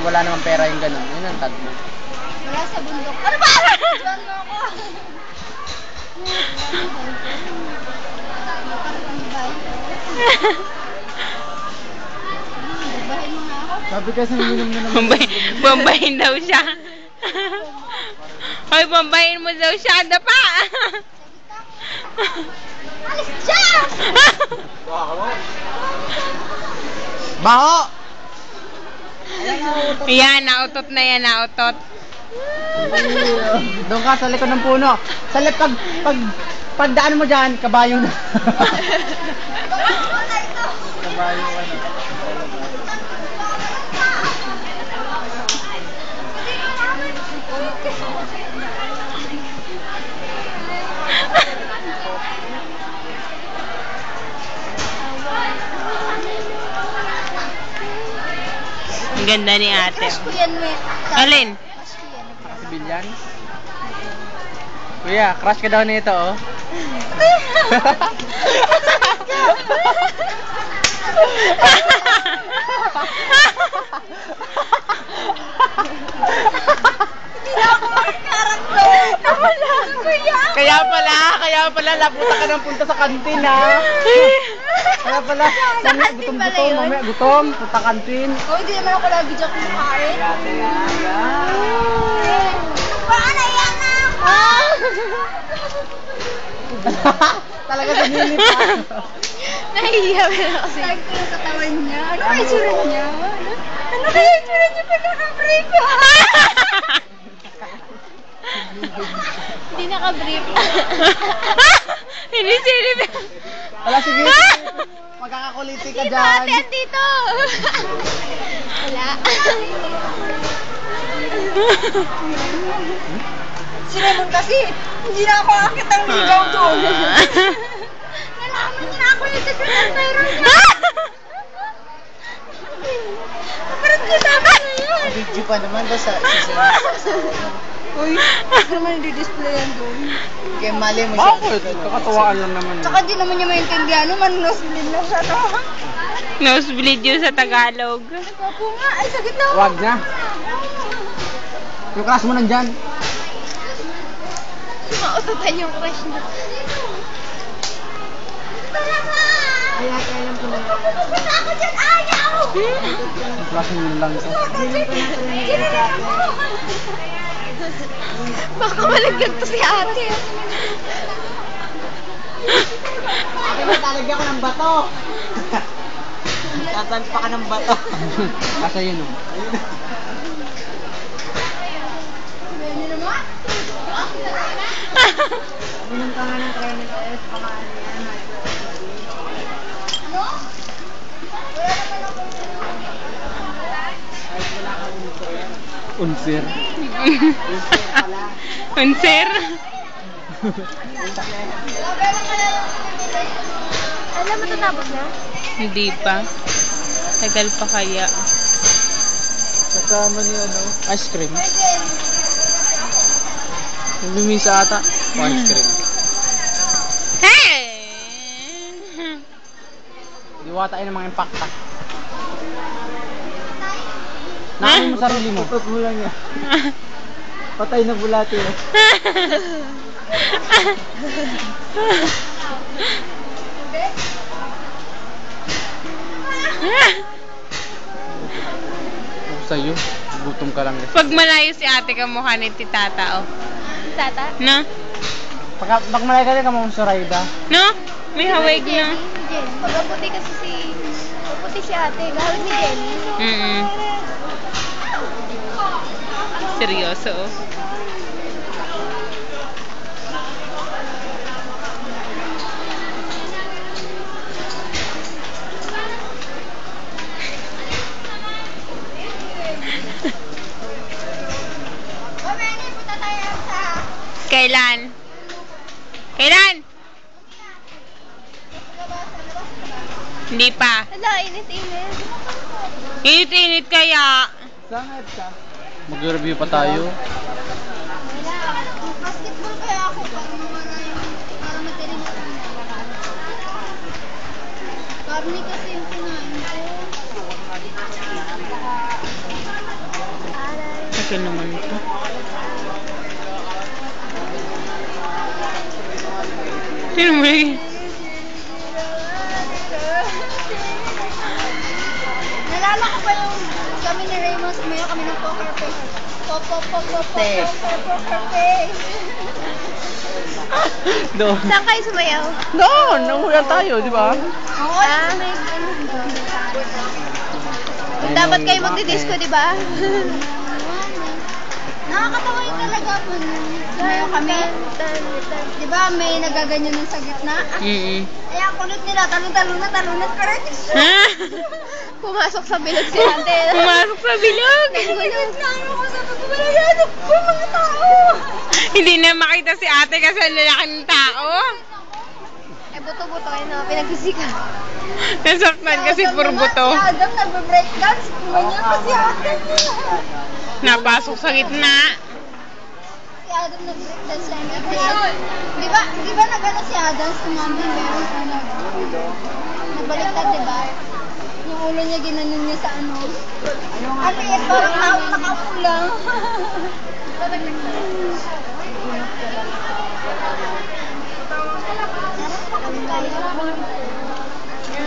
wala namang pera yung gano'n. Yun ang tag mo. Wala sa bundok. Ano ba? Diyan mo ako. Babahin mo nga ako. Sabi kasi uminom na naman. Bambahin daw siya. Hoy, bambahin mo daw siya. Dapa! Alis dyan! Baho! Yan, nautot na yan, nautot. Doon ka sa likod ng puno. Sa likod, pagdaan mo dyan, kabayo na. Kabayo ka na. Ang ganda ni ate. Crush ko yan, me. Alin? Crush ko yan. Sibilyan? Kuya, crush ka daw nito, oh. Hindi na ako makakarakto. Nawala, kuya. Kaya pala, lapunta ka ng punta sa kantin, ha? Kaya pala, gutom-gutom, mamaya gutom, punta kantin. Oh, hindi naman ako lagi dyan kumakain. Paano yan na ako? Talaga sinilip, ha? Nahihiya mo na kasi. Tag ko yung katawan niya. Ano kaya itsura niya? Ano kaya itsura niya pag naka-brief? Hindi naka-brief. Hindi silip. Wala, sige. Magkakakuliti ka Dito, dyan. ate, dito. Wala. Si Raymond kasi, hindi na ako akit ang ligaw doon. Nalaman niya na ako yung secret admirer niya. Parang kasama na yun. Video pa naman daw sa Uy, hindi naman i-display yan doon. kaya mali mo siya. Bakit? Kakatuwaan lang naman. Tsaka di naman niya maintindihan, no? Manunosblin na siya, no? Nosebleed yun sa Tagalog. Nagpapo nga, ay sagit na. Wag na. Yung crush mo nandyan. Maututan yung crush na. Tara nga! Kailan po na. Pupunta ako dyan, ayaw! Yung crush mo lang ito. Baka malaglag to si ate. Ate, maglalagyan ko ng bato. Tatalpa ka ng bato. Asa yun, oh. Ano naman? Minum ka nga ng Kremil S, baka ano yan, Ano? Wala naman ako. Unsir. Unser? Alam mo, tatapos na? Hindi pa. Tagal pa kaya. Kasama ni ano? Ice cream. Pwede. Lumisa ata. Ice cream. Hey! Diwatain ng mga impacta. Nakain mo sarili mo. Tutot mo lang yan. Patay na bulati eh. Kung sa'yo, gutom ka lang. Pag malayo si ate kamukha ni Titata, oh. Tata? No? Pag malay ka rin ka mong Zoraida. No? May hawig na. Jenny. Pag puti kasi puti si ate. Gawin ni Jenny. Seryoso, oh. Mamaya punta tayo sa... Kailan? Kailan? Hindi pa. Hala, init-init. Init-init kaya. Sangit ka. Mag-review pa tayo. Wala. Basketball kaya ako para matinig ko. Karni kasi yung kinain ko. ka naman to. Sino mo yun? Nalala ko pa yung kami ni Raymond, sumayaw kami ng poker face. Poker face. Doon. Saan kayo sumayaw? Doon! Nanguyan tayo, di ba? Oo, dapat kayo magdi-disco, di ba? Nakakatawa yung talaga po. Sumayaw kami. Di ba may nagaganyan sa gitna? Kaya kulit nila, talon-talon. Pumasok sa bilog si ate. Pumasok sa bilog! Nagulog na ako sa pagbabalanok po mga tao. Hindi na makita si ate kasi ang lalaki ng tao. Eh, buto-buto kayo na pinagsisika. Nasaktan kasi puro buto. Si Adam nagbe-breakdance. Ganyan pa si ate. Napasok sa gitna. Si Adam nag-breakdance lang. Di ba nag-ano si Adam? Sumambi meron ano. Nabaliktad, di ba? Yung ulo niya ginanon niya sa ano. Ano yan? Parang tawag nakapulang.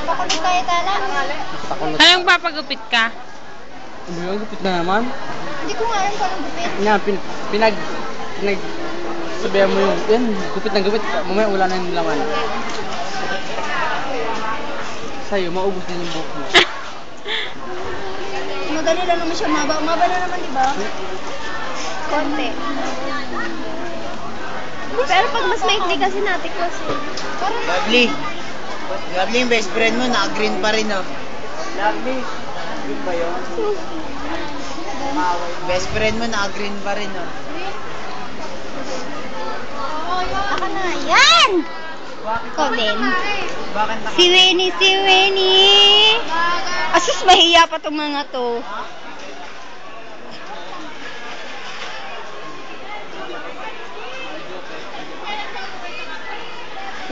Pakulit tayo, Tala. Anong papagupit ka? Ano yung gupit na naman? Hindi ko nga alam kung anong gupit. Nga, pinag sabihan mo yung, yan, gupit na gupit. Mamaya wala na yung laman. Sa'yo, maubos din yung buhok mo. Madali lang naman siya maba. Maba na naman, di ba? Konti. Pero pag mas maikli kasi natikwas eh. Lovely. Lovely yung best friend mo, naka-green pa rin, oh. Lovely. Green ba yun? Best friend mo, naka-green pa rin, oh. Ako na. Yan! Ikaw din. Bakit naka... Si Winnie. Asus, mahiya pa itong mga to.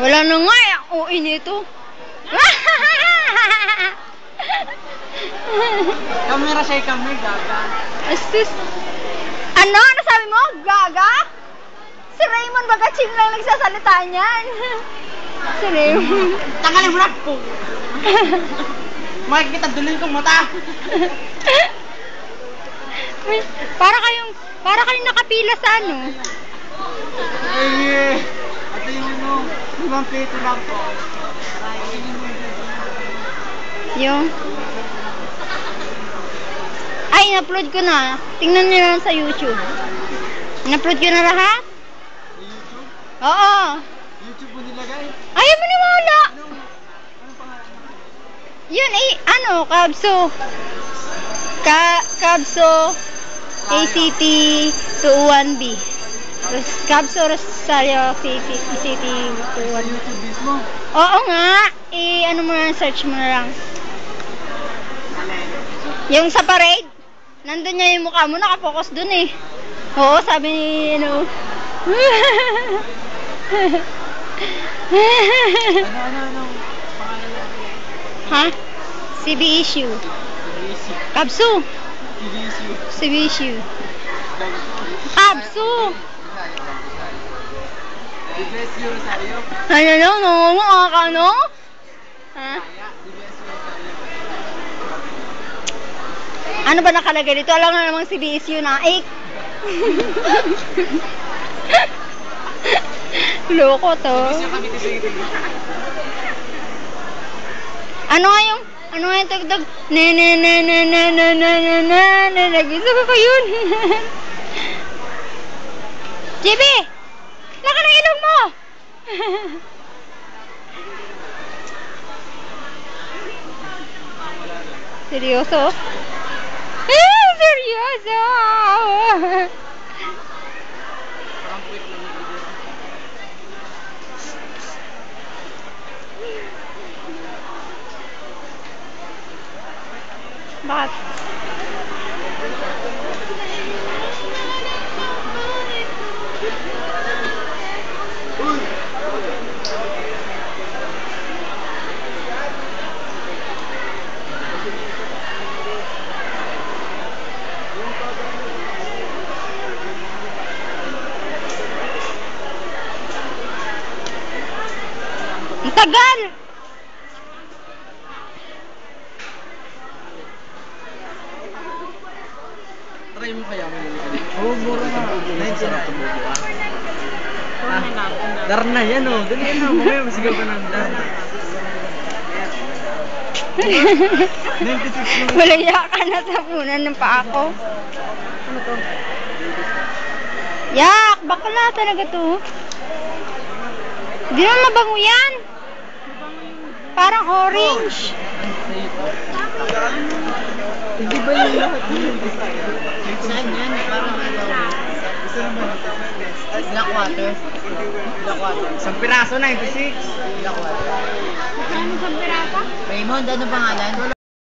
Wala na nga eh. Oo, inito. Camera siya kami, gaga. Asus. Ano? Ano sabi mo? Gaga? Si Raymond Bagaching lang nagsasalita niyan. Si Raymond. Tanggalin mo na po! Makikita dulin kong mata! Para kayong nakapila sa ano. Ay, ito yung ano, limang peso lang po. Yung ay, in-upload ko na. Tingnan niyo lang sa YouTube. In-upload ko na lahat? YouTube? Oo. YouTube mo nilagay? Ayaw mo niwala. Anong pangalan mo? Yun eh, ano, Kabso. Kabso ACT 21B. Kabso Rosario City 21B. YouTube mismo? Oo nga. Ano mo na, search mo na lang. Yung sa parade, nandun niya yung mukha mo, nakapokus dun eh. Oo, sabi ni, Ano? Pangalan mo? Ha? CB issue. Kabsu. CB issue. Kabsu. Bless you, Rosario. Ano lang, nangunga ka, no? Ha? Ano ba nakalagay dito? Alam na namang CB issue na. Loko to. Ano nga yung tagdag? Gusto ko yun. JB! Laka ng ilong mo! Seryoso? Seryoso! Bakit? tagal! Try mo kaya mo yun. Oo, mura nga. Sarap ito bubo ah. Darna yan oh. Dali yan oh. Mamaya masigaw ka ng Darna. 96 lang. Malaya ka na sa punan ng paa ko. Ano to? Yak! Bakla talaga to. Di naman mabango yan. Parang orange. Hindi ba yung lahat yun? Saan yan? Parang Black water. Black water. Isang piraso, 96. Black water. Ano sa pirata? Raymond, ano pangalan?